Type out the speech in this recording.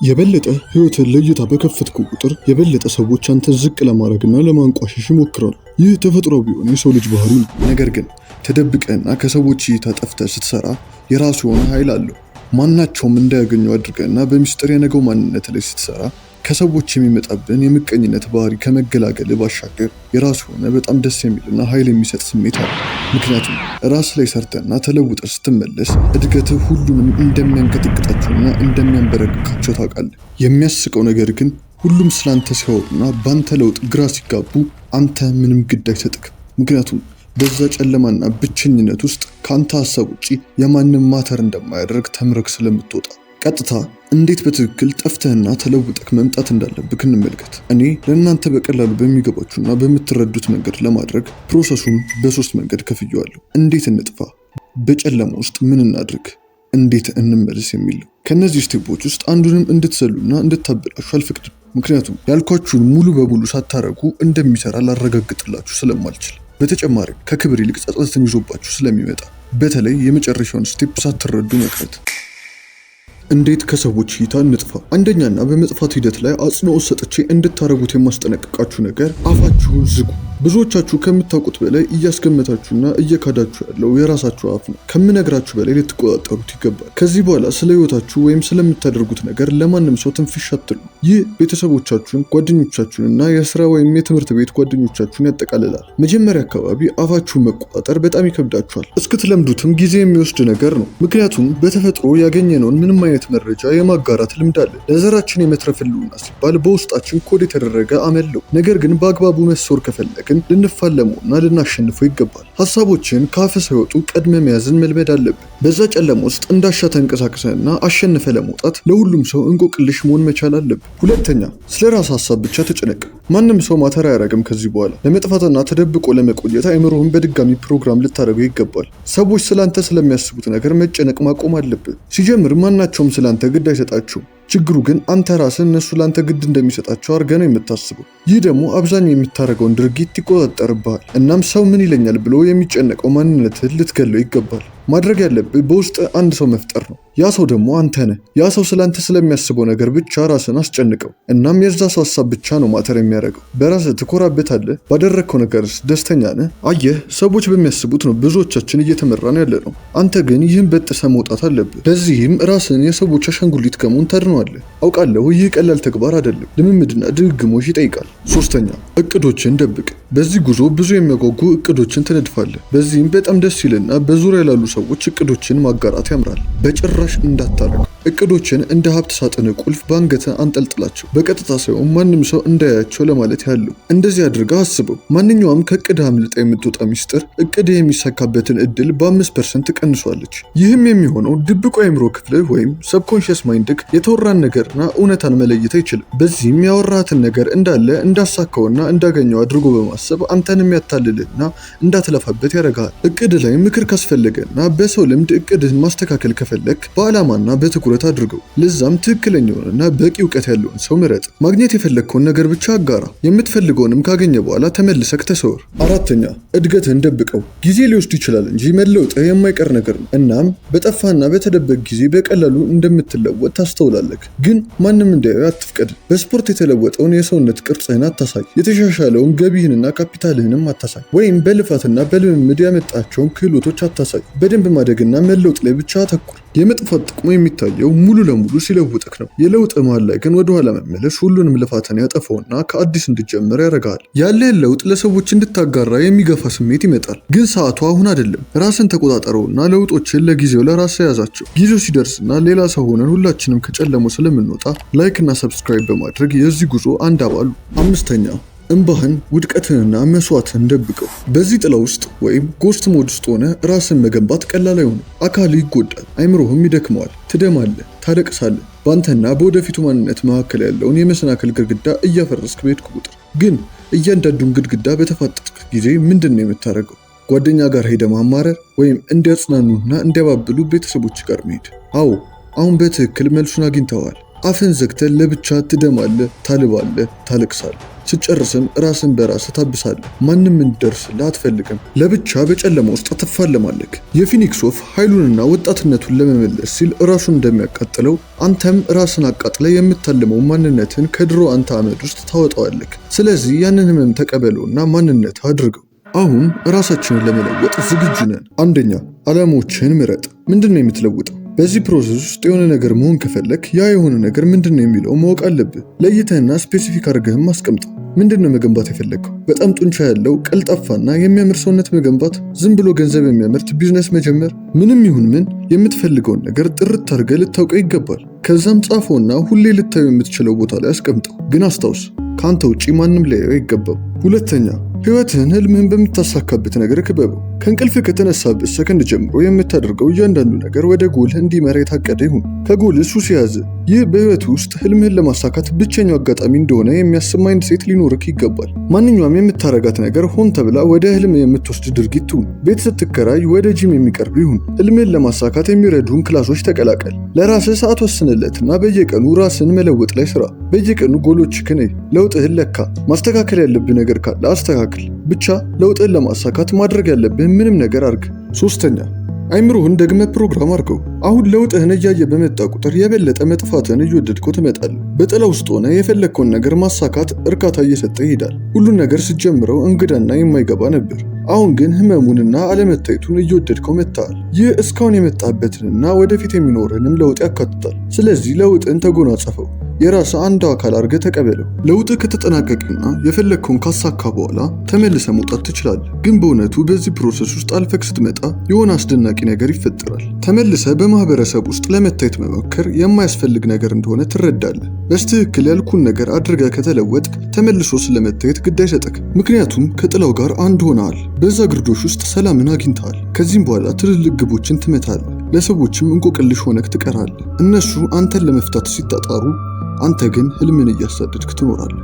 የበለጠ ህይወትን ለእይታ በከፈትኩ ቁጥር የበለጠ ሰዎች አንተን ዝቅ ለማድረግና ለማንቋሸሽ ይሞክራሉ። ይህ ተፈጥሯዊ ቢሆን የሰው ልጅ ባህሪ ነው። ነገር ግን ተደብቀህና ከሰዎች እይታ ጠፍተህ ስትሰራ የራሱ የሆነ ኃይል አለው። ማናቸውም እንዳያገኙ አድርገህና በሚስጥር የነገው ማንነት ላይ ስትሰራ ከሰዎች የሚመጣብን የምቀኝነት ባህሪ ከመገላገል ባሻገር የራሱ የሆነ በጣም ደስ የሚልና ኃይል የሚሰጥ ስሜት አለ። ምክንያቱም ራስ ላይ ሰርተና ተለውጠ ስትመለስ እድገትህ ሁሉንም እንደሚያንቀጠቅጣቸውና እንደሚያንበረክካቸው ታውቃለህ። የሚያስቀው ነገር ግን ሁሉም ስላንተ ሲያወሩና ባንተ ለውጥ ግራ ሲጋቡ አንተ ምንም ግድ አይሰጥክም። ምክንያቱም በዛ ጨለማና ብቸኝነት ውስጥ ከአንተ ሀሳብ ውጪ የማንም ማተር እንደማያደርግ ተምረክ ስለምትወጣ ቀጥታ እንዴት በትክክል ጠፍተህና ተለውጠክ መምጣት እንዳለብክ እንመልከት። እኔ ለእናንተ በቀላሉ በሚገባችሁና በምትረዱት መንገድ ለማድረግ ፕሮሰሱን በሶስት መንገድ ከፍየዋለሁ። እንዴት እንጥፋ፣ በጨለማ ውስጥ ምን እናድርግ፣ እንዴት እንመለስ የሚል። ከነዚህ ስቴፖች ውስጥ አንዱንም እንድትዘሉና እንድታበላሹ አልፈቅድም። ምክንያቱም ያልኳችሁን ሙሉ በሙሉ ሳታረጉ እንደሚሰራ ላረጋግጥላችሁ ስለማልችል። በተጨማሪም ከክብር ይልቅ ጸጸትን ይዞባችሁ ስለሚመጣ በተለይ የመጨረሻውን ስቴፕ ሳትረዱ መቅረት። እንዴት ከሰዎች እይታ እንጥፋ? አንደኛና በመጥፋት ሂደት ላይ አጽንኦት ሰጥቼ እንድታረጉት የማስጠነቅቃችሁ ነገር አፋችሁን ዝጉ። ብዙዎቻችሁ ከምታውቁት በላይ እያስገመታችሁና እየካዳችሁ ያለው የራሳችሁ አፍ ነው። ከምነግራችሁ በላይ ልትቆጣጠሩት ይገባል። ከዚህ በኋላ ስለ ህይወታችሁ ወይም ስለምታደርጉት ነገር ለማንም ሰው ትንፍሽ አትሉ። ይህ ቤተሰቦቻችሁን፣ ጓደኞቻችሁንና የስራ ወይም የትምህርት ቤት ጓደኞቻችሁን ያጠቃልላል። መጀመሪያ አካባቢ አፋችሁን መቆጣጠር በጣም ይከብዳችኋል። እስክትለምዱትም ጊዜ የሚወስድ ነገር ነው። ምክንያቱም በተፈጥሮ ያገኘነውን ምንም አይነት መረጃ የማጋራት ልምድ አለ። ለዘራችን የመትረፍ ህልውና ሲባል በውስጣችን ኮድ የተደረገ አመለው። ነገር ግን በአግባቡ መሶር ከፈለግን ልንፋለመውና ልናሸንፈው ይገባል። ሀሳቦችን ከአፍ ሳይወጡ ቀድመ መያዝን መልመድ አለብን። በዛ ጨለማ ውስጥ እንዳሻ ተንቀሳቅሰንና አሸንፈ ለመውጣት ለሁሉም ሰው እንቆቅልሽ መሆን መቻል አለብን። ሁለተኛ፣ ስለ ራስ ሀሳብ ብቻ ተጨነቅ። ማንም ሰው ማተር አያረግም። ከዚህ በኋላ ለመጥፋትና ተደብቆ ለመቆየት አይምሮህን በድጋሚ ፕሮግራም ልታደርገው ይገባል። ሰዎች ስላንተ ስለሚያስቡት ነገር መጨነቅ ማቆም አለብን። ሲጀምር ማናቸውም ስላንተ ግድ አይሰጣቸውም። ችግሩ ግን አንተ ራስህ እነሱ ላንተ ግድ እንደሚሰጣቸው አድርገህ ነው የምታስበው። ይህ ደግሞ አብዛኛው የምታደርገውን ድርጊት ይቆጣጠርብሃል። እናም ሰው ምን ይለኛል ብሎ የሚጨነቀው ማንነትህን ልትገለው ይገባል። ማድረግ ያለብህ በውስጥ አንድ ሰው መፍጠር ነው። ያ ሰው ደግሞ አንተ ነህ። ያ ሰው ስላንተ ስለሚያስበው ነገር ብቻ ራስን አስጨንቀው። እናም የዛ ሰው ሀሳብ ብቻ ነው ማተር የሚያደርገው። በራስህ ትኮራበታለህ። ባደረግከው ነገርስ ደስተኛ ነህ? አየህ፣ ሰዎች በሚያስቡት ነው ብዙዎቻችን እየተመራን ያለ ነው። አንተ ግን ይህን በጥሰህ መውጣት አለብህ። በዚህም ራስን የሰዎች አሻንጉሊት ከመሆን ታድነዋለህ። አውቃለሁ ይህ ቀላል ተግባር አይደለም። ልምምድና ድግግሞሽ ይጠይቃል። ሶስተኛ፣ እቅዶችን ደብቅ። በዚህ ጉዞ ብዙ የሚያጓጉ እቅዶችን ትነድፋለህ። በዚህም በጣም ደስ ይልና በዙሪያ ላሉ ሰዎች እቅዶችን ማጋራት ያምራል። በጭራሽ እንዳታረግ። እቅዶችን እንደ ሀብት ሳጥን ቁልፍ በአንገት አንጠልጥላቸው። በቀጥታ ሳይሆን ማንም ሰው እንዳያቸው ለማለት ያለው። እንደዚህ አድርገህ አስበው። ማንኛውም ከእቅድ አምልጣ የምትወጣ ሚስጥር እቅድ የሚሳካበትን እድል በ5% ትቀንሷለች። ይህም የሚሆነው ድብቁ አእምሮ ክፍልህ ወይም ሰብኮንሽስ ማይንድክ የተወራን ነገርና እውነታን መለየት አይችልም። በዚህም ያወራትን ነገር እንዳለ እንዳሳካውና እንዳገኘው አድርጎ በማሰብ አንተን የሚያታልልና እንዳትለፋበት ያደርጋል። እቅድ ላይ ምክር ካስፈለገና በሰው ልምድ እቅድህን ማስተካከል ከፈለግ በዓላማና በትኩረት አድርገው። ለዛም ትክክለኛውንና በቂ እውቀት ያለውን ሰው ምረጥ። ማግኘት የፈለግከውን ነገር ብቻ አጋራ። የምትፈልገውንም ካገኘ በኋላ ተመልሰክ ተሰወር። አራተኛ፣ እድገትህን ደብቀው። ጊዜ ሊወስድ ይችላል እንጂ መለወጥህ የማይቀር ነገር ነው። እናም በጠፋና በተደበቅ ጊዜ በቀላሉ እንደምትለወጥ ታስተውላለህ። ግን ማንም እንዲያዩ አትፍቀድ። በስፖርት የተለወጠውን የሰውነት ቅርጽህን አታሳይ። የተሻሻለውን ገቢህንና ካፒታልህንም አታሳይ። ወይም በልፋትና በልምምድ ያመጣቸውን ክህሎቶች አታሳይ። በደንብ ማደግና መለውጥ ላይ ብቻ አተኩር። የመጥፋት ጥቅሙ የሚታየው ሙሉ ለሙሉ ሲለውጥክ ነው። የለውጥ መሃል ላይ ግን ወደኋላ መመለስ ሁሉንም ልፋትን ያጠፋውና ከአዲስ እንድጀምር ያደርጋል። ያለህን ለውጥ ለሰዎች እንድታጋራ የሚገፋ ስሜት ይመጣል። ግን ሰዓቱ አሁን አይደለም። ራስን ተቆጣጠረውና ለውጦችን ለጊዜው ለራስህ ያዛቸው። ጊዜው ሲደርስና ሌላ ሰው ሆነን ሁላችንም ከጨለማው ስለምንወጣ ላይክ እና ሰብስክራይብ በማድረግ የዚህ ጉዞ አንድ አባሉ። አምስተኛ፣ እንባህን፣ ውድቀትንና መስዋዕትን ደብቀው። በዚህ ጥላ ውስጥ ወይም ጎስት ሞድ ውስጥ ሆነ ራስን መገንባት ቀላል አይሆንም። አካል ይጎዳል፣ አይምሮህም ይደክመዋል፣ ትደማለህ፣ ታለቅሳለህ። በአንተና በወደፊቱ ማንነት መካከል ያለውን የመሰናክል ግድግዳ እያፈረስክ በሄድክ ቁጥር ግን እያንዳንዱን ግድግዳ በተፋጠጥክ ጊዜ ምንድን ነው የምታደርገው? ጓደኛ ጋር ሄደ ማማረር ወይም እንዲያጽናኑና እንዲያባብሉ ቤተሰቦች ጋር መሄድ? አዎ፣ አሁን በትክክል መልሱን አግኝተዋል። አፍን ዘግተህ ለብቻ ትደማለህ፣ ታልባለህ፣ ታለቅሳለህ። ስትጨርስም ራስን በራስ ታብሳለህ። ማንም እንዲደርስልህ አትፈልግም። ለብቻ በጨለማ ውስጥ ትፋለማለህ። የፊኒክስ ወፍ ኃይሉንና ወጣትነቱን ለመመለስ ሲል ራሱን እንደሚያቃጥለው አንተም ራስን አቃጥለ የምታልመው ማንነትን ከድሮ አንተ አመድ ውስጥ ታወጣዋለህ። ስለዚህ ያንን ህመም ተቀበለውና ማንነት አድርገው። አሁን ራሳችንን ለመለወጥ ዝግጁ ነን። አንደኛ፣ ዓላማዎችህን ምረጥ። ምንድነው የምትለውጠው? በዚህ ፕሮሰስ ውስጥ የሆነ ነገር መሆን ከፈለክ ያ የሆነ ነገር ምንድነው የሚለው ማወቅ አለብህ። ለይተህና ስፔሲፊክ አድርገህም አስቀምጠው። ምንድነው መገንባት የፈለግከው? በጣም ጡንቻ ያለው ቀልጣፋና የሚያምር ሰውነት መገንባት? ዝም ብሎ ገንዘብ የሚያመርት ቢዝነስ መጀመር? ምንም ይሁን ምን የምትፈልገውን ነገር ጥርት አድርገህ ልታውቀው ይገባል። ከዛም ጻፈውና ሁሌ ልታዩ የምትችለው ቦታ ላይ አስቀምጠው። ግን አስታውስ፣ ከአንተ ውጪ ማንም ሊያየው አይገባም። ሁለተኛ፣ ህይወትህን ህልምህን በምታሳካበት ነገር ክበበው። ከእንቅልፍ ከተነሳበት ሰከንድ ጀምሮ የምታደርገው እያንዳንዱ ነገር ወደ ጎልህ እንዲመራ የታቀደ ይሁን። ከጎልህ ሱስ ያዘ። ይህ በህይወት ውስጥ ህልምህን ለማሳካት ብቸኛው አጋጣሚ እንደሆነ የሚያስብ ማይንድ ሴት ሊኖርክ ይገባል። ማንኛውም የምታረጋት ነገር ሆን ተብላ ወደ ህልም የምትወስድ ድርጊት ትሁን። ቤት ስትከራይ ወደ ጂም የሚቀርብ ይሁን። ህልምህን ለማሳካት የሚረዱን ክላሶች ተቀላቀል። ለራስህ ሰዓት ወስንለትና በየቀኑ ራስን መለወጥ ላይ ስራ። በየቀኑ ጎሎችህን ለውጥህን ለካ። ማስተካከል ያለብህ ነገር ካለ አስተካክል። ብቻ ለውጥህን ለማሳካት ማድረግ ያለብህ ምንም ነገር አርግ። ሶስተኛ፣ አይምሮህን ደግመህ ፕሮግራም አርገው። አሁን ለውጥህን እያየ በመጣ ቁጥር የበለጠ መጥፋትህን እየወደድከው ትመጣለህ። በጥላ ውስጥ ሆነ የፈለግከውን ነገር ማሳካት እርካታ እየሰጠ ይሄዳል። ሁሉን ነገር ስትጀምረው እንግዳና የማይገባ ነበር። አሁን ግን ህመሙንና አለመታየቱን እየወደድከው መጥተሃል። ይህ እስካሁን የመጣበትንና ወደፊት የሚኖርህንም ለውጥ ያካትታል። ስለዚህ ለውጥን ተጎናጸፈው። የራስ አንድ አካል አድርገህ ተቀበለው። ለውጥ ከተጠናቀቀና የፈለግከውን ካሳካ በኋላ ተመልሰ መውጣት ትችላለህ። ግን በእውነቱ በዚህ ፕሮሰስ ውስጥ አልፈክ ስትመጣ የሆነ አስደናቂ ነገር ይፈጠራል። ተመልሰ በማህበረሰብ ውስጥ ለመታየት መሞከር የማያስፈልግ ነገር እንደሆነ ትረዳለህ። በስትክክል ያልኩን ነገር አድርገህ ከተለወጥክ ተመልሶ ስለመታየት ግድ አይሰጥክ። ምክንያቱም ከጥላው ጋር አንድ ሆነሃል። በዛ ግርዶሽ ውስጥ ሰላምን አግኝተሃል። ከዚህም በኋላ ትልልቅ ግቦችን ትመታለህ። ለሰዎችም እንቆቅልሽ ሆነክ ትቀራለህ። እነሱ አንተን ለመፍታት ሲጣጣሩ አንተ ግን ህልምን እያሳደድክ ትኖራለህ።